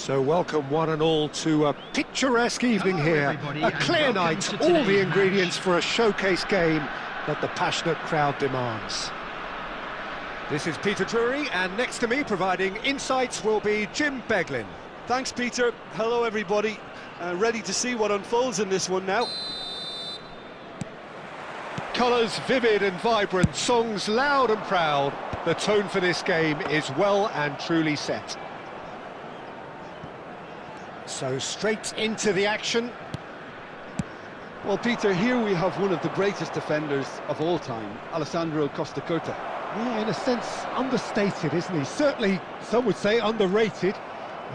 So welcome one and all to a picturesque evening here, a clear night, all the ingredients for a showcase game that the passionate crowd demands. This is Peter Drury, and next to me providing insights will be Jim Beglin. Thanks, Peter. Hello, everybody. Ready to see what unfolds in this one now. Colours vivid and vibrant, songs loud and proud. The tone for this game is well and truly set. So straight into the action. Well, Peter, here we have one of the greatest defenders of all time, Alessandro Costa. Yeah, in a sense, understated, isn't he? Certainly, some would say underrated.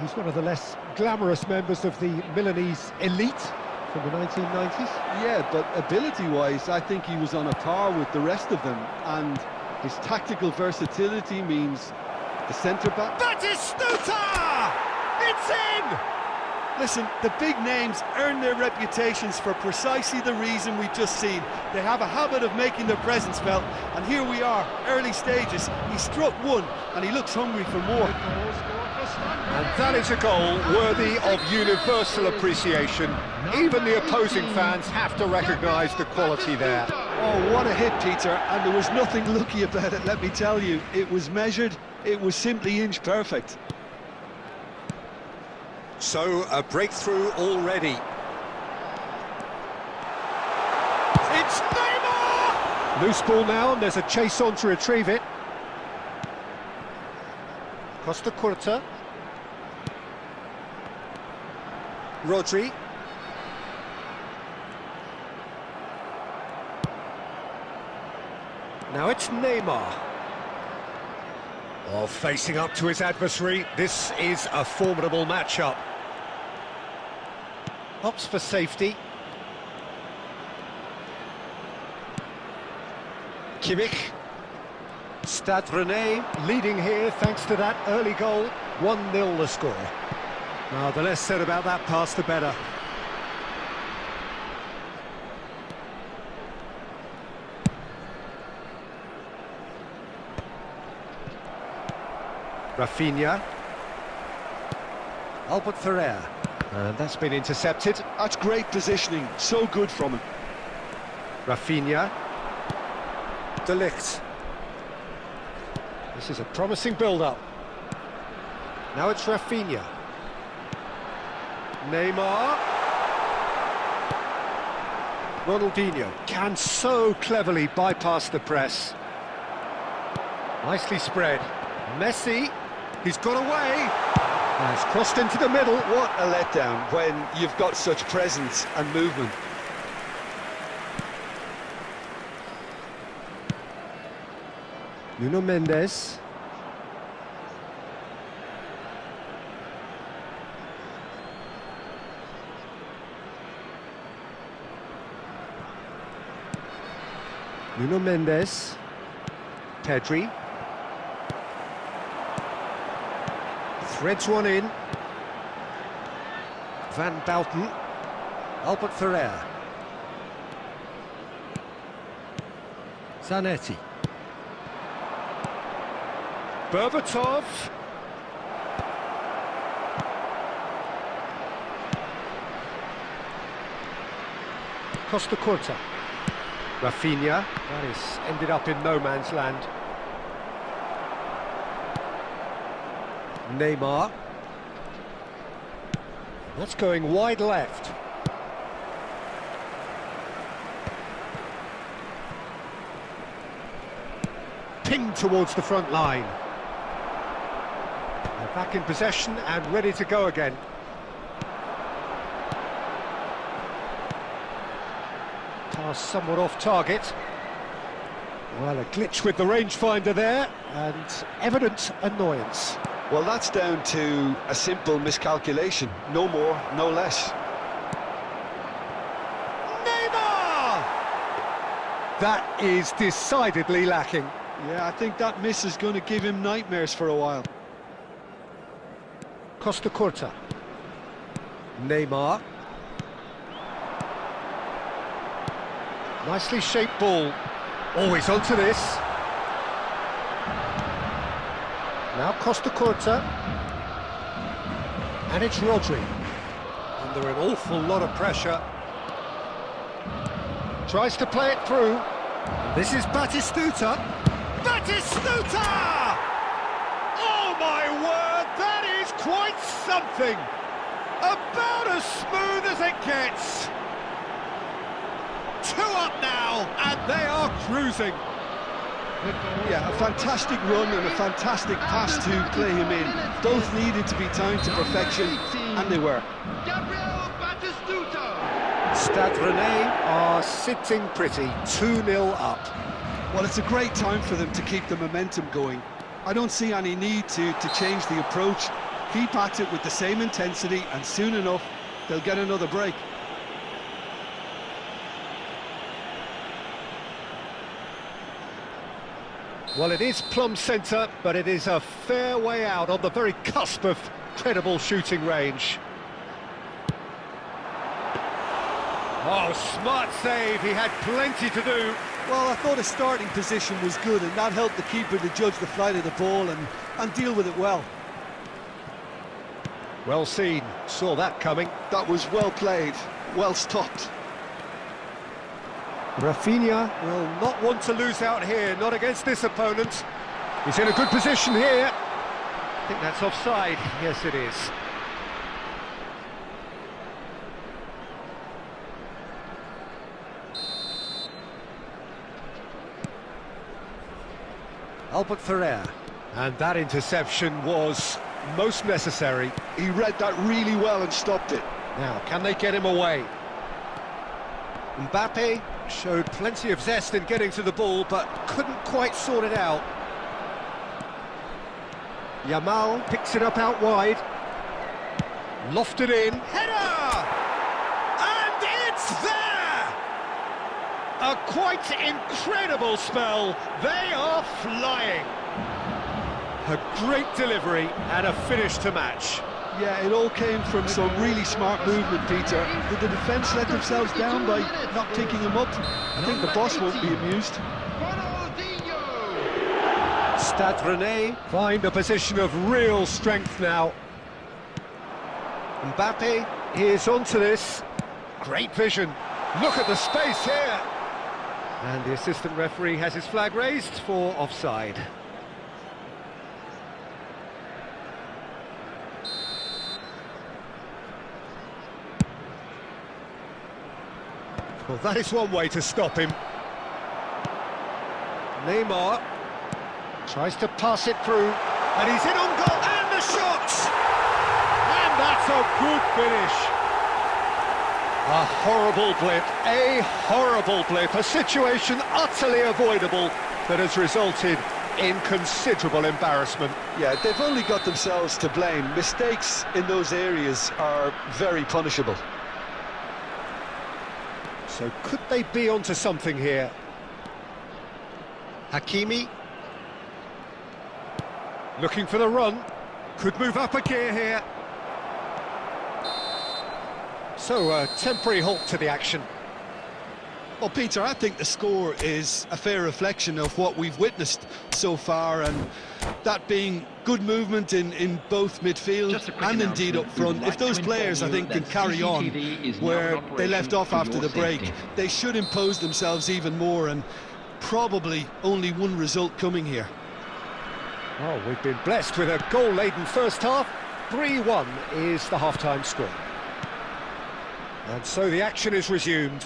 He's one of the less glamorous members of the Milanese elite from the 1990s. Yeah, but ability-wise, I think he was on a par with the rest of them, and his tactical versatility means the centre-back... Batistuta! It's in! Listen, the big names earn their reputations for precisely the reason we've just seen. They have a habit of making their presence felt, and here we are, early stages. He struck one, and he looks hungry for more. And that is a goal worthy of universal appreciation. Even the opposing fans have to recognise the quality there. Oh, what a hit, Peter, and there was nothing lucky about it, let me tell you. It was measured, it was simply inch perfect. So, a breakthrough already. It's Neymar! Loose ball now, and there's a chase on to retrieve it. Costa Curta. Rodri. Now it's Neymar. Oh, facing up to his adversary, this is a formidable matchup. Opts for safety. Kimmich. Stade Rennais leading here thanks to that early goal. 1-0 the score. Now, the less said about that pass, the better. Rafinha. Albert Ferrer. And that's been intercepted. That's great positioning, so good from him. Rafinha. De Ligt. This is a promising build-up. Now it's Rafinha. Neymar. Ronaldinho can so cleverly bypass the press. Nicely spread. Messi. He's got away. Has crossed into the middle. What a letdown when you've got such presence and movement. Nuno Mendes. Nuno Mendes. Pedri. Threads one in. Van Bouten. Albert Ferrer. Zanetti. Berbatov. Costa Curta. Rafinha. That is ended up in no man's land. Neymar. That's going wide left. Pinged towards the front line. They're back in possession and ready to go again. Pass somewhat off target. Well, a glitch with the rangefinder there, and evident annoyance. Well, that's down to a simple miscalculation. No more, no less. Neymar! That is decidedly lacking. Yeah, I think that miss is going to give him nightmares for a while. Costa Curta. Neymar. Nicely shaped ball. Always onto this. Now Costa Curta. And it's Rodri. Under an awful lot of pressure. Tries to play it through. This is Batistuta. Batistuta! Oh my word, that is quite something! About as smooth as it gets. 2 up now, and they are cruising. Yeah, a fantastic run and a fantastic pass to play him in. Both needed to be timed to perfection, and they were. Stade Rennais are sitting pretty, 2-0 up. Well, it's a great time for them to keep the momentum going. I don't see any need to change the approach. Keep at it with the same intensity, and soon enough, they'll get another break. Well, it is plumb centre, but it is a fair way out on the very cusp of credible shooting range. Oh, smart save, he had plenty to do. Well, I thought his starting position was good, and that helped the keeper to judge the flight of the ball and deal with it well. Well seen, saw that coming. That was well played, well stopped. Rafinha will not want to lose out here, not against this opponent. He's in a good position here. I think that's offside. Yes, it is. Albert Ferrer. And that interception was most necessary. He read that really well and stopped it. Now, can they get him away? Mbappe showed plenty of zest in getting to the ball, but couldn't quite sort it out. Yamal picks it up out wide. Lofted in. Header! And it's there! A quite incredible spell. They are flying. A great delivery and a finish to match. Yeah, it all came from some really smart movement, Peter. Did the defence let themselves down by not picking him up? I think the boss won't be amused. Stade Rennais find a position of real strength now. Mbappe is onto this. Great vision. Look at the space here. And the assistant referee has his flag raised for offside. Well, that is one way to stop him. Neymar tries to pass it through, and he's in on goal, and the shot! And that's a good finish. A horrible blip, a situation utterly avoidable that has resulted in considerable embarrassment. Yeah, they've only got themselves to blame. Mistakes in those areas are very punishable. So could they be onto something here? Hakimi looking for the run, could move up a gear here. So a temporary halt to the action. Well, Peter, I think the score is a fair reflection of what we've witnessed so far, and that being good movement in both midfield and indeed up front. If those players, I think, can carry on where they left off after the break, they should impose themselves even more, and probably only one result coming here. Oh, we've been blessed with a goal-laden first half. 3-1 is the half-time score. And so the action is resumed.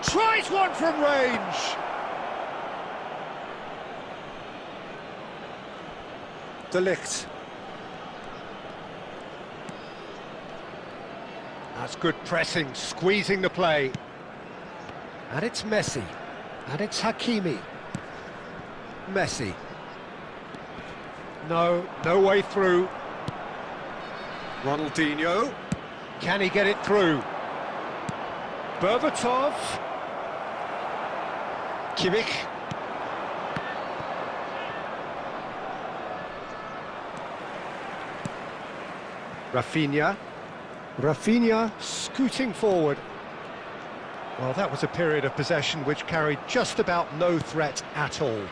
Tries one from range. De Ligt. That's good pressing, squeezing the play. And it's Messi. And it's Hakimi. Messi. No way through. Ronaldinho. Can he get it through? Berbatov. Kimmich. Rafinha scooting forward. Well, that was a period of possession which carried just about no threat at all.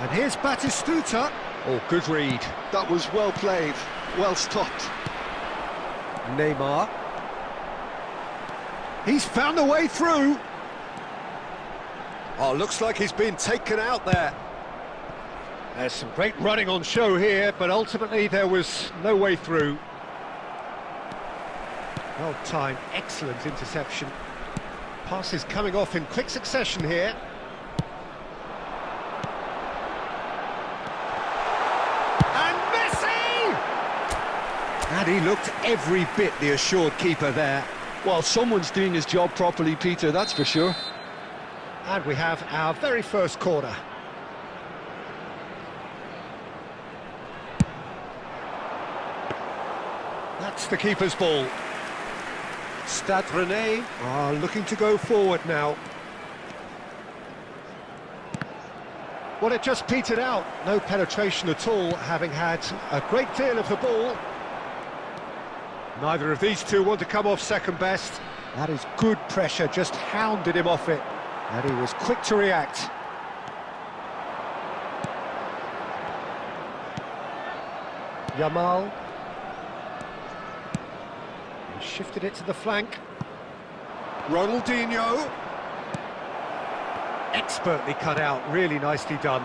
And here's Batistuta. Oh, good read. That was well played, well stopped. Neymar. He's found a way through. Oh, looks like he's been taken out there. There's some great running on show here, but ultimately there was no way through. Well timed, excellent interception. Passes coming off in quick succession here. And Messi! And he looked every bit the assured keeper there. Well, someone's doing his job properly, Peter, that's for sure. And we have our very first corner. That's the keeper's ball. Stade Rennais are looking to go forward now. Well, it just petered out. No penetration at all, having had a great deal of the ball. Neither of these two want to come off second best. That is good pressure, just hounded him off it. And he was quick to react. Yamal. He shifted it to the flank. Ronaldinho. Expertly cut out, really nicely done.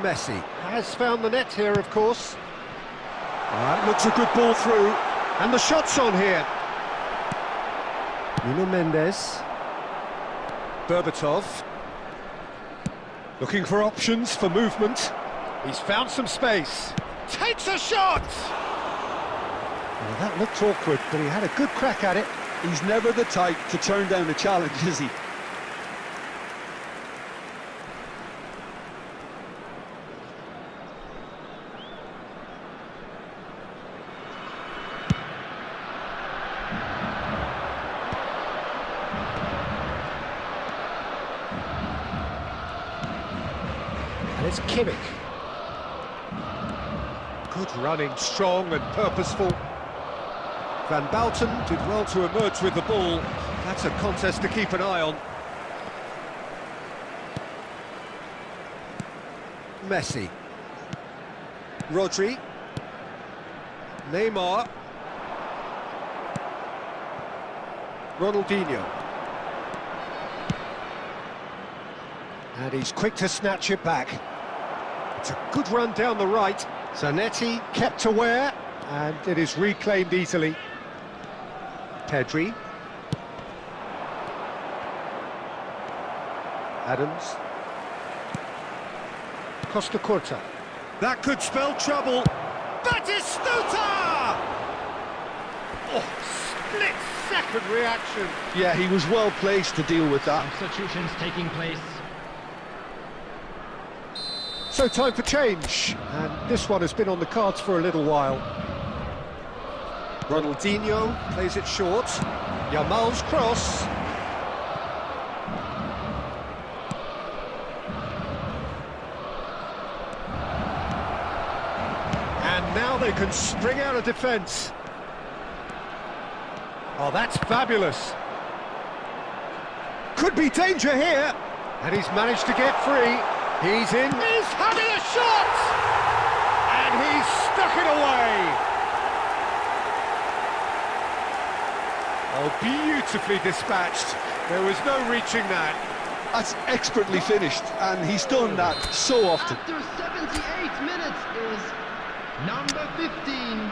Messi has found the net here, of course. That looks a good ball through. And the shot's on here. Nuno Mendes. Berbatov. Looking for options for movement. He's found some space. Takes a shot! Well, that looked awkward, but he had a good crack at it. He's never the type to turn down a challenge, is he? And it's Kimmich. Good running, strong and purposeful. Van Bouten did well to emerge with the ball. That's a contest to keep an eye on. Messi. Rodri. Neymar. Ronaldinho. And he's quick to snatch it back. It's a good run down the right. Zanetti kept aware, and it is reclaimed easily. Pedri. Adams. Costa Curta. That could spell trouble. Batistuta! Oh, split-second reaction. Yeah, he was well placed to deal with that. Substitutions taking place. So time for change, and this one has been on the cards for a little while. Ronaldinho plays it short. Yamal's cross. And now they can spring out of defence. Oh, that's fabulous. Could be danger here. And he's managed to get free. He's in. He's having a shot! And he's stuck it away. Oh, beautifully dispatched. There was no reaching that. That's expertly finished, and he's done that so often. After 78 minutes is number 15,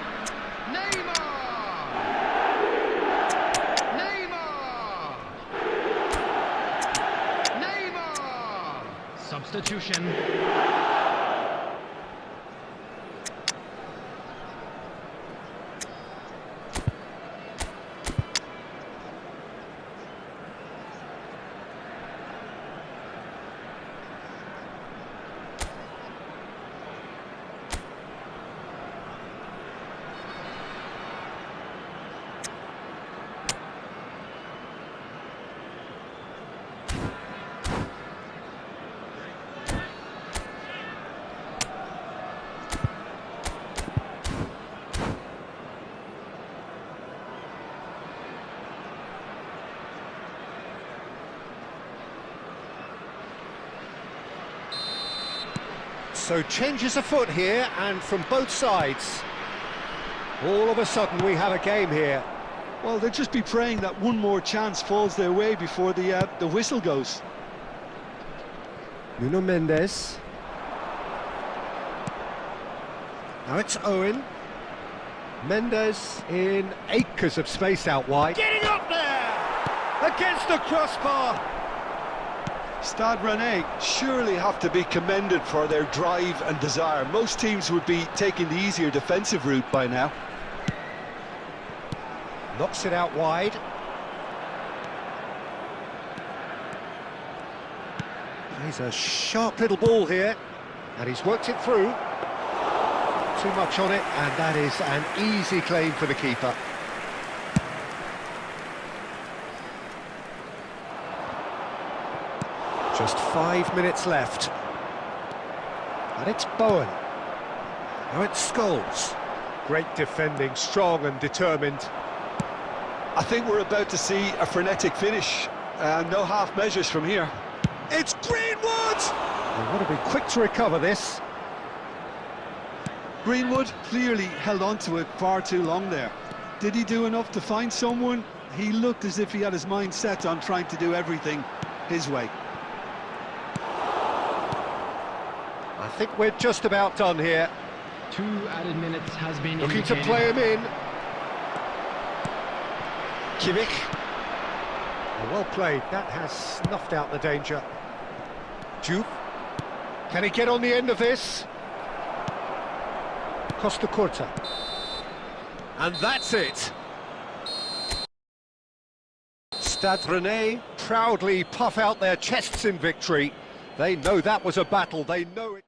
Neymar! Neymar! Substitution. So changes afoot here, and from both sides. All of a sudden we have a game here. Well, they'll just be praying that one more chance falls their way before the whistle goes. Nuno Mendes. Now it's Owen. Mendes in acres of space out wide. Getting up there! Against the crossbar! Stade Rennais surely have to be commended for their drive and desire. Most teams would be taking the easier defensive route by now. Knocks it out wide. He's a sharp little ball here, and he's worked it through. Too much on it, and that is an easy claim for the keeper. Just 5 minutes left. And it's Bowen. Now it's Scholes. Great defending, strong and determined. I think we're about to see a frenetic finish. No half measures from here. It's Greenwood! They want to be quick to recover this. Greenwood clearly held on to it far too long there. Did he do enough to find someone? He looked as if he had his mind set on trying to do everything his way. I think we're just about done here. 2 added minutes has been Looking indicated. to play him in. Kimmich. Well played, that has snuffed out the danger. Juve. Can he get on the end of this? Costa Curta. And that's it. Stade Rennais proudly puff out their chests in victory. They know that was a battle, they know it.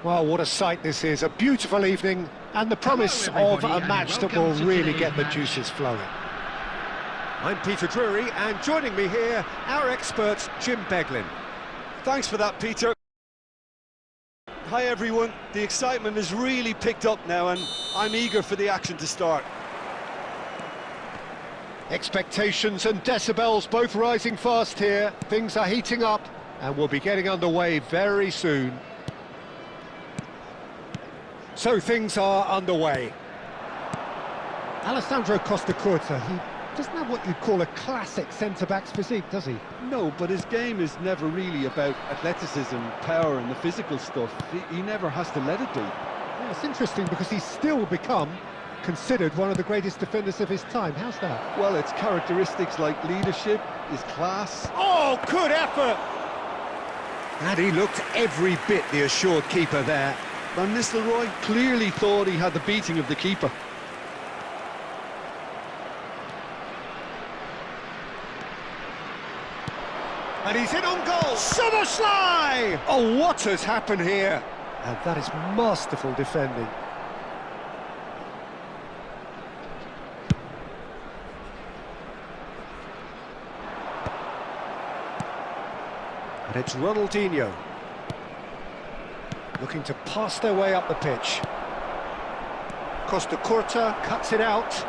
Well, what a sight this is, a beautiful evening, and the promise of a match that will really get the juices flowing. I'm Peter Drury, and joining me here, our expert, Jim Beglin. Thanks for that, Peter. Hi everyone, the excitement has really picked up now and I'm eager for the action to start. Expectations and decibels both rising fast here. Things are heating up and we'll be getting underway very soon. So things are underway. Alessandro Costa Curta, he doesn't have what you'd call a classic centre-back's physique, does he? No, but his game is never really about athleticism, power and the physical stuff. He never has to let it be. Yeah, it's interesting because he's still become considered one of the greatest defenders of his time. How's that? Well, it's characteristics like leadership, his class. Oh, good effort! And he looked every bit the assured keeper there. Van Nistelrooy clearly thought he had the beating of the keeper. And he's in on goal! Somersley! Oh, what has happened here? And that is masterful defending. And it's Ronaldinho. Looking to pass their way up the pitch. Costa Curta cuts it out.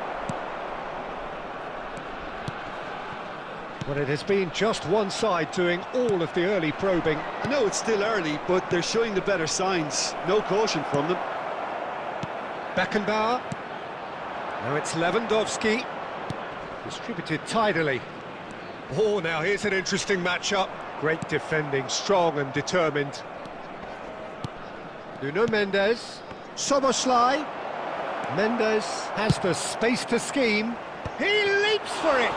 Well, it has been just one side doing all of the early probing. I know it's still early, but they're showing the better signs. No caution from them. Beckenbauer. Now it's Lewandowski. Distributed tidily. Oh, now here's an interesting matchup. Great defending, strong and determined. Nuno Mendes. Soboslai. Mendes has the space to scheme. He leaps for it.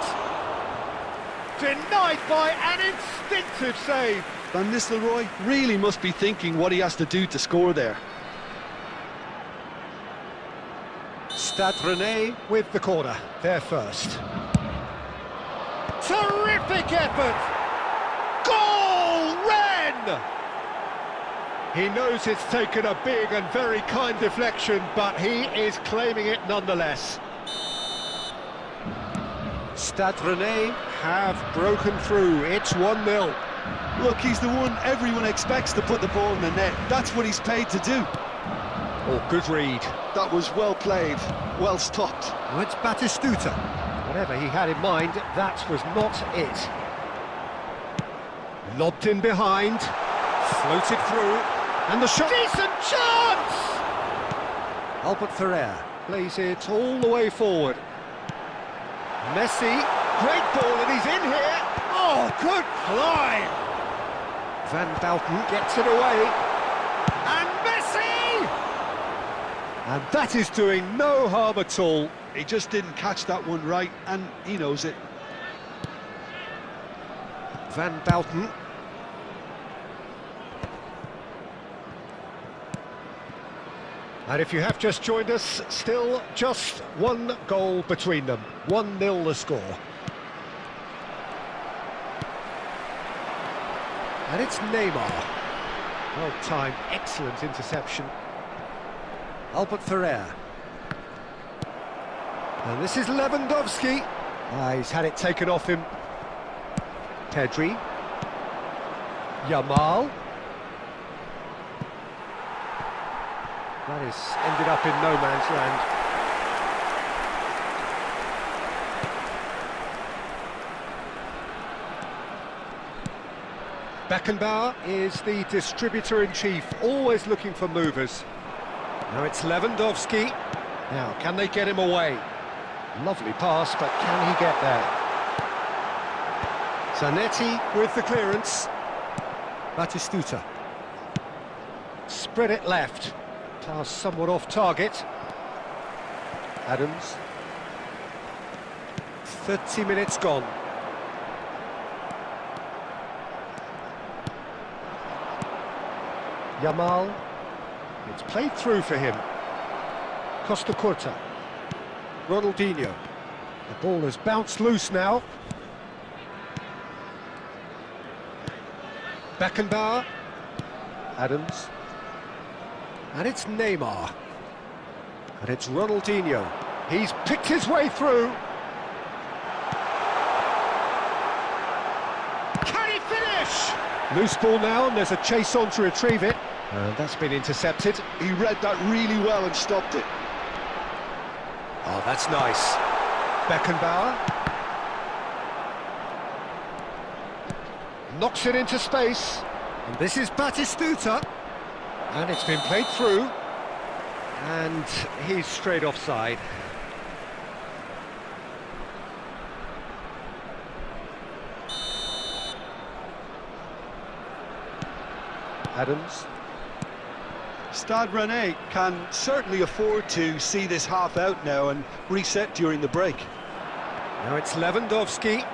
Denied by an instinctive save. Van Nistelrooy really must be thinking what he has to do to score there. Stade Rennais with the corner, there first. Terrific effort! Goal, Rennes! He knows it's taken a big and very kind deflection, but he is claiming it nonetheless. Stade Rennais have broken through. It's 1-0. Look, he's the one everyone expects to put the ball in the net. That's what he's paid to do. Oh, good read. That was well played, well stopped. Oh, it's Batistuta. Whatever he had in mind, that was not it. Lobbed in behind, floated through, and the shot. Decent chance! Albert Ferrer plays it all the way forward. Messi, great ball, and he's in here. Oh, good climb. Van Bouten gets it away. And Messi! And that is doing no harm at all. He just didn't catch that one right, and he knows it. Van Bouten. And if you have just joined us, still just one goal between them. 1-0 the score. And it's Neymar. Well timed, excellent interception. Albert Ferrer. And this is Lewandowski. He's had it taken off him. Pedri. Yamal. That has ended up in no man's land. Beckenbauer is the distributor-in-chief, always looking for movers. Now it's Lewandowski. Now, can they get him away? Lovely pass, but can he get there? Zanetti with the clearance. Batistuta. Spread it left. Pass somewhat off target. Adams. 30 minutes gone. Yamal. It's played through for him. Costa Curta. Ronaldinho. The ball has bounced loose now. Beckenbauer. Adams. And it's Neymar. And it's Ronaldinho. He's picked his way through. Can he finish? Loose ball now, and there's a chase on to retrieve it. And that's been intercepted. He read that really well and stopped it. Oh, that's nice. Beckenbauer. Knocks it into space. And this is Batistuta. And it's been played through. And he's straight offside. Adams. Stade Rennais can certainly afford to see this half out now and reset during the break. Now it's Lewandowski.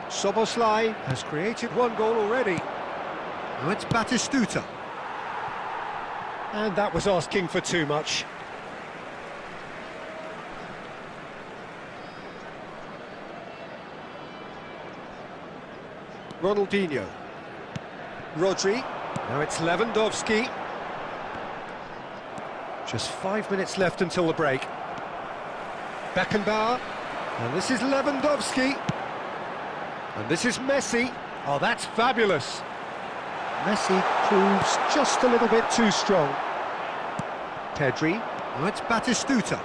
Soboslai has created one goal already. Now it's Batistuta. And that was asking for too much. Ronaldinho. Rodri. Now it's Lewandowski. Just 5 minutes left until the break. Beckenbauer. And this is Lewandowski. And this is Messi. Oh, that's fabulous. Messi proves just a little bit too strong. Pedri. Now it's Batistuta.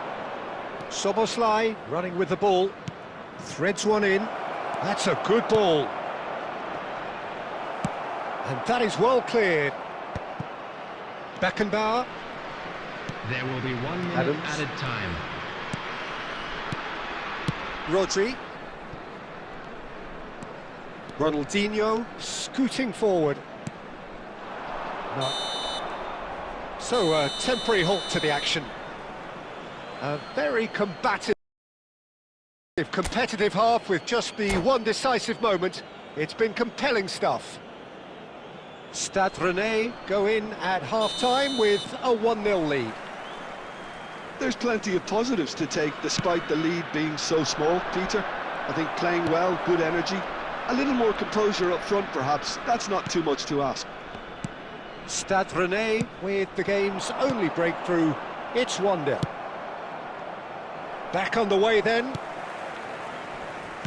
Soboslai running with the ball. Threads one in. That's a good ball. And that is well cleared. Beckenbauer. There will be 1 minute Adams. added time. Rodri. Ronaldinho scooting forward. No. So a temporary halt to the action. A very combative, competitive half with just the one decisive moment. It's been compelling stuff. Stade Rennais go in at half-time with a 1-0 lead. There's plenty of positives to take despite the lead being so small, Peter. I think playing well, good energy, a little more composure up front perhaps, that's not too much to ask. Stade Rennais with the game's only breakthrough, it's 1-0. Back on the way then.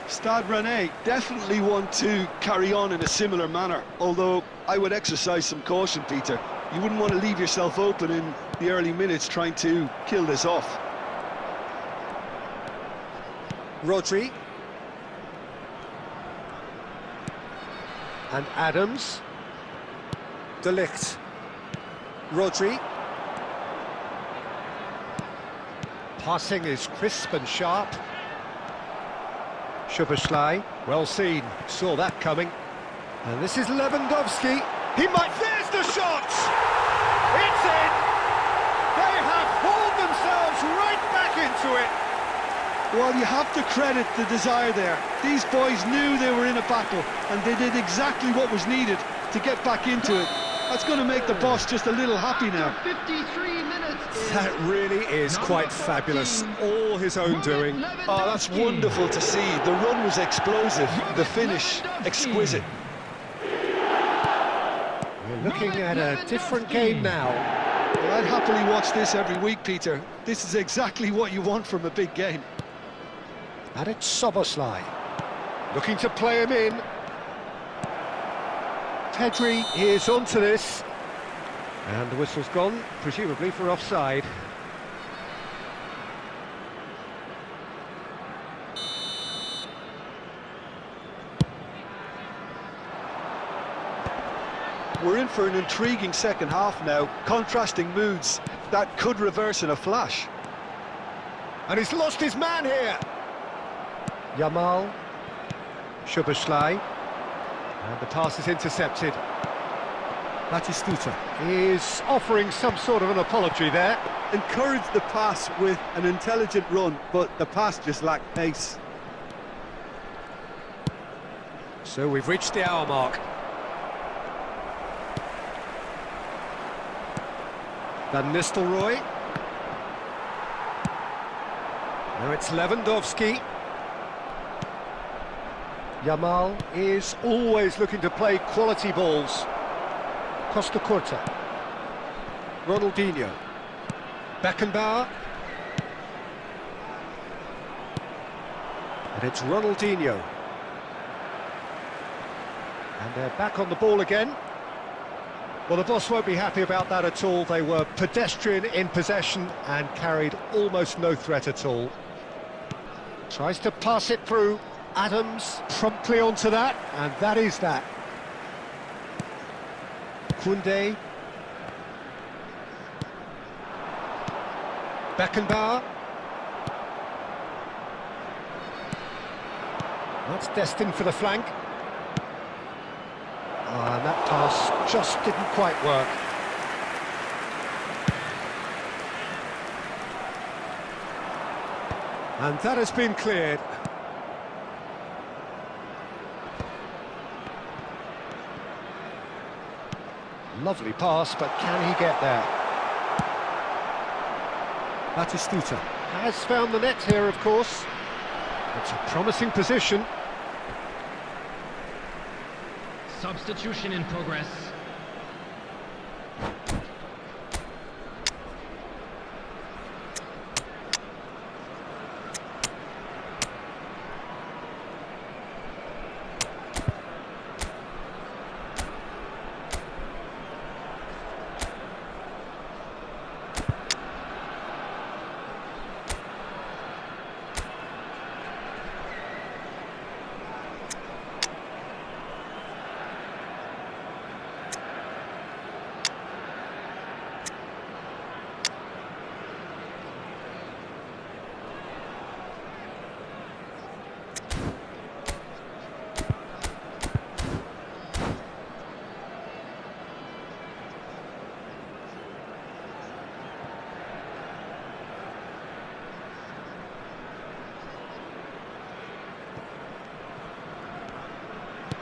Stade Rennais definitely want to carry on in a similar manner, although I would exercise some caution, Peter. You wouldn't want to leave yourself open in the early minutes trying to kill this off. Rodri. And Adams. De Ligt. Rodri. Passing is crisp and sharp. Szoboszlai, well seen, saw that coming. And this is Lewandowski. He might... There's the shot! It's in! They have hauled themselves right back into it. Well, you have to credit the desire there. These boys knew they were in a battle, and they did exactly what was needed to get back into it. That's going to make the boss just a little happy now. 53 minutes. That really is quite fabulous. All his own doing. Oh, that's wonderful to see. The run was explosive, the finish exquisite. We're looking at a different game now. Well, I'd happily watch this every week, Peter. This is exactly what you want from a big game. And it's Soboslai. Looking to play him in. Pedri is onto this. And the whistle's gone, presumably for offside. We're in for an intriguing second half now, contrasting moods that could reverse in a flash. And he's lost his man here. Yamal. Szoboszlai. And the pass is intercepted. Batistuta is offering some sort of an apology there. Encouraged the pass with an intelligent run, but the pass just lacked pace. So we've reached the hour mark. Van Nistelrooy. Now it's Lewandowski. Yamal is always looking to play quality balls. Costa Curta. Ronaldinho. Beckenbauer. And it's Ronaldinho. And they're back on the ball again. Well, the boss won't be happy about that at all. They were pedestrian in possession and carried almost no threat at all. Tries to pass it through. Adams promptly onto that, and that is that. Koundé. Beckenbauer. That's destined for the flank. And that pass just didn't quite work. And that has been cleared. Lovely pass, but can he get there? Batistuta has found the net here, of course. It's a promising position. Substitution in progress.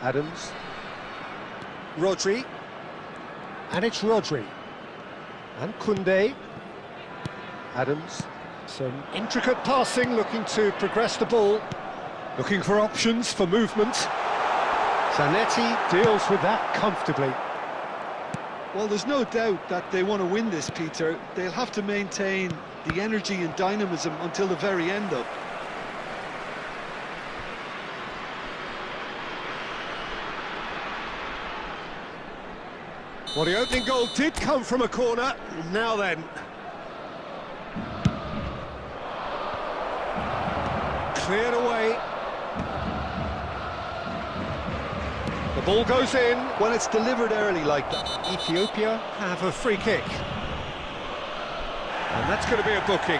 Adams. Rodri. And it's Rodri. And Koundé. Adams. Some intricate passing, looking to progress the ball. Looking for options for movement. Zanetti deals with that comfortably. Well, there's no doubt that they want to win this, Peter. They'll have to maintain the energy and dynamism until the very end, though. Well, the opening goal did come from a corner. Now then. Cleared away. The ball goes in. When it's delivered early like that. Ethiopia have a free kick. And that's going to be a booking.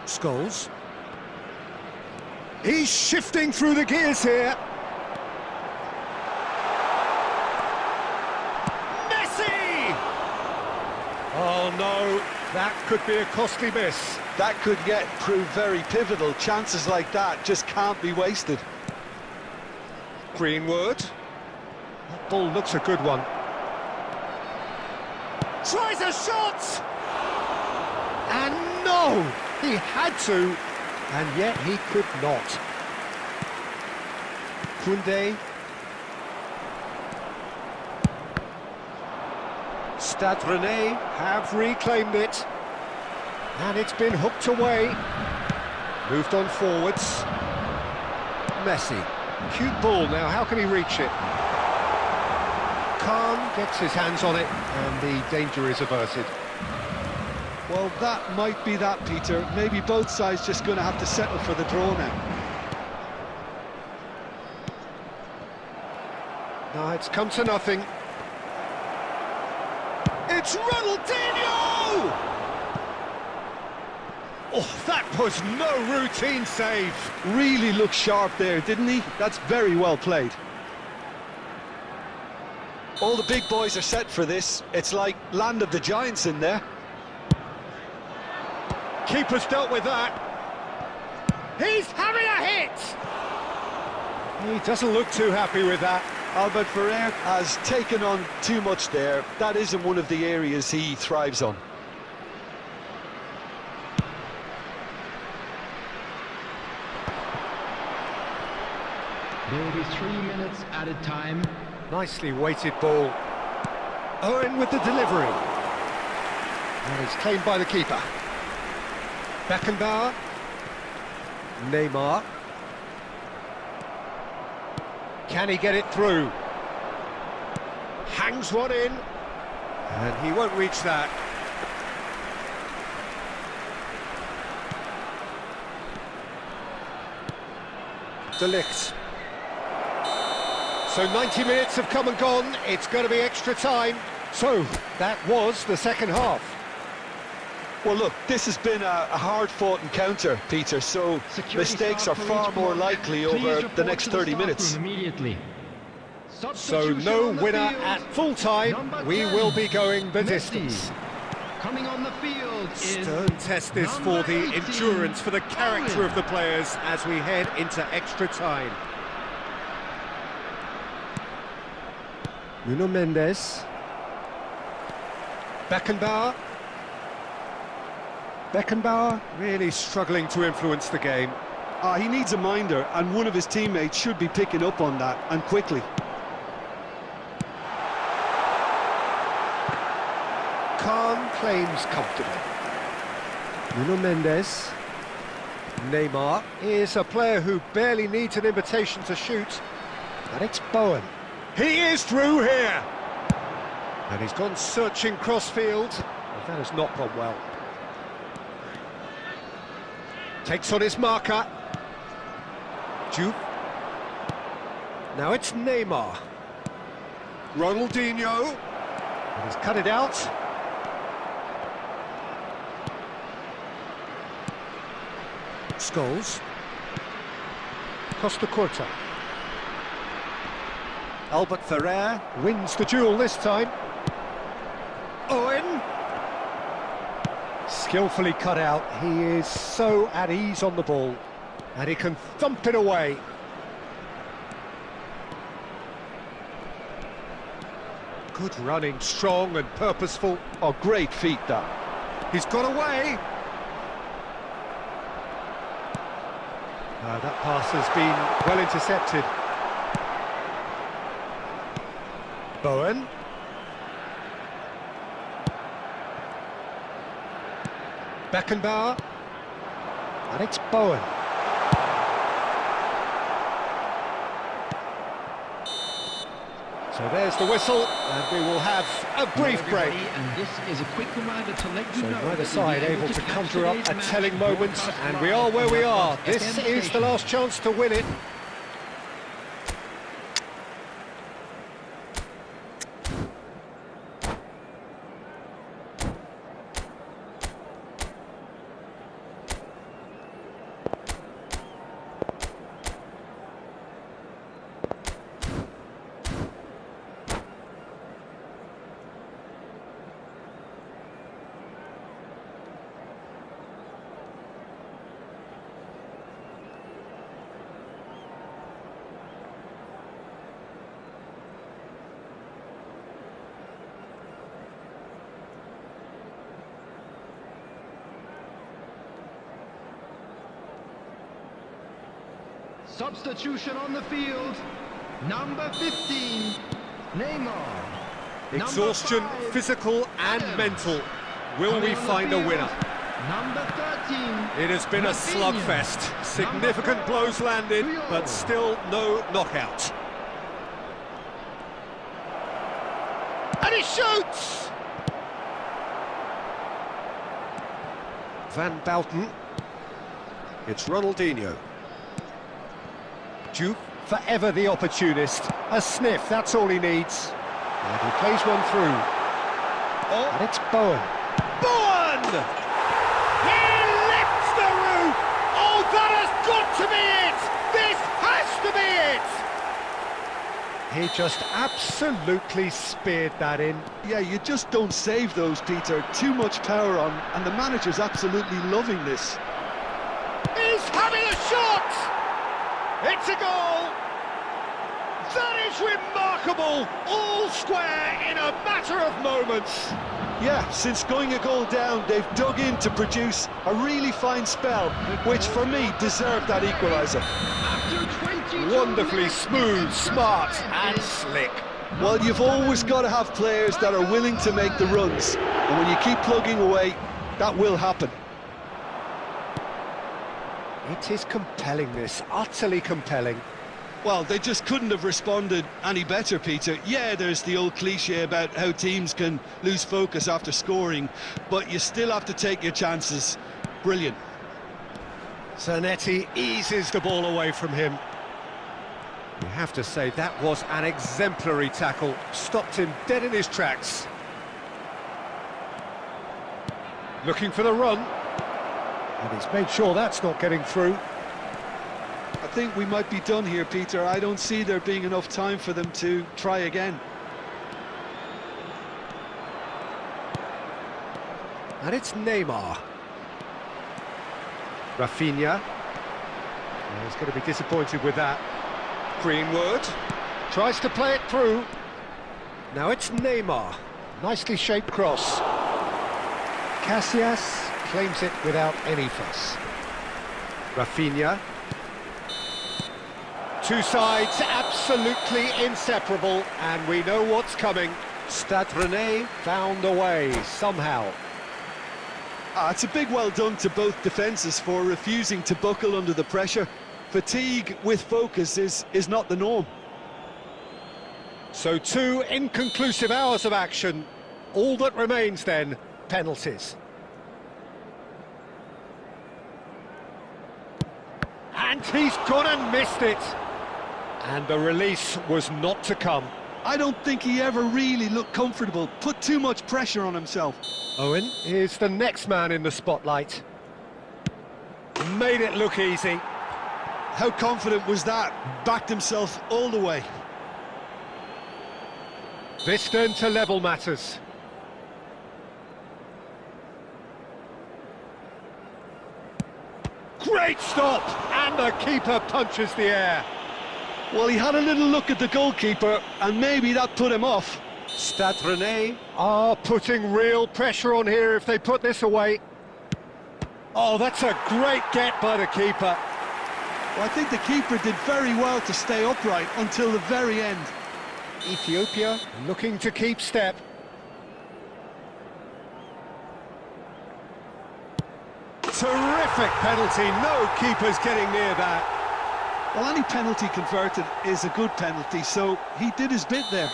Scholes. He's shifting through the gears here. Messi! Oh no, that could be a costly miss. That could prove very pivotal. Chances like that just can't be wasted. Greenwood. That ball looks a good one. Tries a shot! And no! He had to, and yet he could not. Koundé. Stade Rennais have reclaimed it. And it's been hooked away. Moved on forwards. Messi. Cute ball now, how can he reach it? Khan gets his hands on it, and the danger is averted. Well, that might be that, Peter. Maybe both sides just going to have to settle for the draw now. No, it's come to nothing. It's Ronaldinho! Oh, that was no routine save. Really looked sharp there, didn't he? That's very well played. All the big boys are set for this. It's like Land of the Giants in there. Keeper's dealt with that. He's having a hit! He doesn't look too happy with that. Albert Ferrer has taken on too much there. That isn't one of the areas he thrives on. There will be 3 minutes added time. Nicely weighted ball. Owen with the delivery. And it's claimed by the keeper. Beckenbauer. Neymar. Can he get it through? Hangs one in. And he won't reach that. De Ligt. So 90 minutes have come and gone. It's going to be extra time. So that was the second half. Well, look, this has been a hard-fought encounter, Peter, so mistakes are far more likely over the next 30 minutes. Immediately. So no winner at full time. We will be going the distance. Coming on the field is Stern test this for the endurance, for the character of the players as we head into extra time. Nuno Mendes. Beckenbauer. Beckenbauer really struggling to influence the game. He needs a minder, and one of his teammates should be picking up on that, and quickly. Khan claims comfortably. Nuno Mendes. Neymar is a player who barely needs an invitation to shoot. And it's Bowen. He is through here! And he's gone searching cross-field. But that has not gone well. Takes on his marker. Juve. Now it's Neymar. Ronaldinho. And he's cut it out. Scholes. Costa Curta. Albert Ferrer wins the duel this time. Owen. Skillfully cut out. He is so at ease on the ball. And he can thump it away. Good running, strong and purposeful. Oh, great feat, that. He's got away. That pass has been well intercepted. Bowen. Beckenbauer. And it's Bowen. So there's the whistle, and we will have a brief break. And this is a quick reminder to let you So know neither that side you'll be able to catch conjure up today's a match telling in moment, broadcast and we are where we are. This FM is the station. last chance to win it. Substitution on the field. Number 15, Neymar. Exhaustion, Number 5, physical and Adams. mental. Will Coming we on the find a field, winner? Number 13. It has been a slugfest. Significant blows landed, but still no knockout. And he shoots! Van Bouten. It's Ronaldinho. Juve, forever the opportunist. A sniff, that's all he needs. And he plays one through. Oh, and it's Bowen. Bowen! He lifts the roof! Oh, that has got to be it! This has to be it! He just absolutely speared that in. Yeah, you just don't save those, Peter. Too much power on, and the manager's absolutely loving this. He's having a shot! It's a goal! That is remarkable! All square in a matter of moments. Yeah, since going a goal down, they've dug in to produce a really fine spell, which for me deserved that equaliser. Wonderfully smooth, smart and slick. Well, you've always got to have players that are willing to make the runs, and when you keep plugging away, that will happen. It is compelling, this, utterly compelling. Well, they just couldn't have responded any better, Peter. Yeah, there's the old cliche about how teams can lose focus after scoring, but you still have to take your chances. Brilliant. Zanetti eases the ball away from him. You have to say that was an exemplary tackle. Stopped him dead in his tracks. Looking for the run. And he's made sure that's not getting through. I think we might be done here, Peter. I don't see there being enough time for them to try again. And it's Neymar. Rafinha. He's going to be disappointed with that. Greenwood tries to play it through. Now it's Neymar. Nicely shaped cross. Casillas claims it without any fuss. Rafinha. Two sides absolutely inseparable, and we know what's coming. Stade Rennais found a way somehow. It's a big well done to both defences for refusing to buckle under the pressure. Fatigue with focus is not the norm. So 2 inconclusive hours of action. All that remains then, penalties. And he's gone and missed it. And the release was not to come. I don't think he ever really looked comfortable, put too much pressure on himself. Owen is the next man in the spotlight. Made it look easy. How confident was that? Backed himself all the way. This then to level matters. Great stop! And the keeper punches the air. Well, he had a little look at the goalkeeper, and maybe that put him off. Stade Rennais are putting real pressure on here if they put this away. Oh, that's a great get by the keeper. Well, I think the keeper did very well to stay upright until the very end. Ethiopia looking to keep step. Terrific penalty, no keeper's getting near that. Well, any penalty converted is a good penalty, so he did his bit there.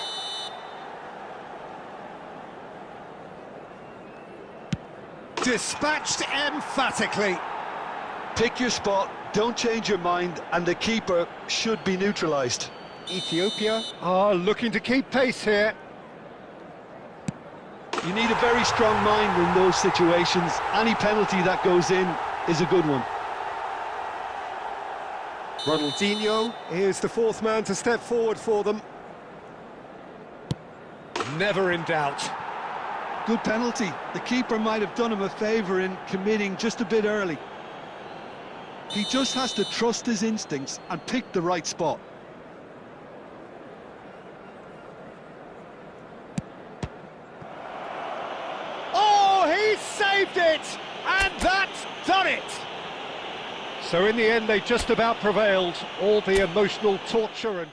Dispatched emphatically. Pick your spot, don't change your mind, and the keeper should be neutralised. Ethiopia are looking to keep pace here. You need a very strong mind in those situations. Any penalty that goes in is a good one. Ronaldinho is the 4th man to step forward for them. Never in doubt. Good penalty. The keeper might have done him a favour in committing just a bit early. He just has to trust his instincts and pick the right spot. Oh, he saved it! And that's done it! So in the end, they just about prevailed. All the emotional torture and...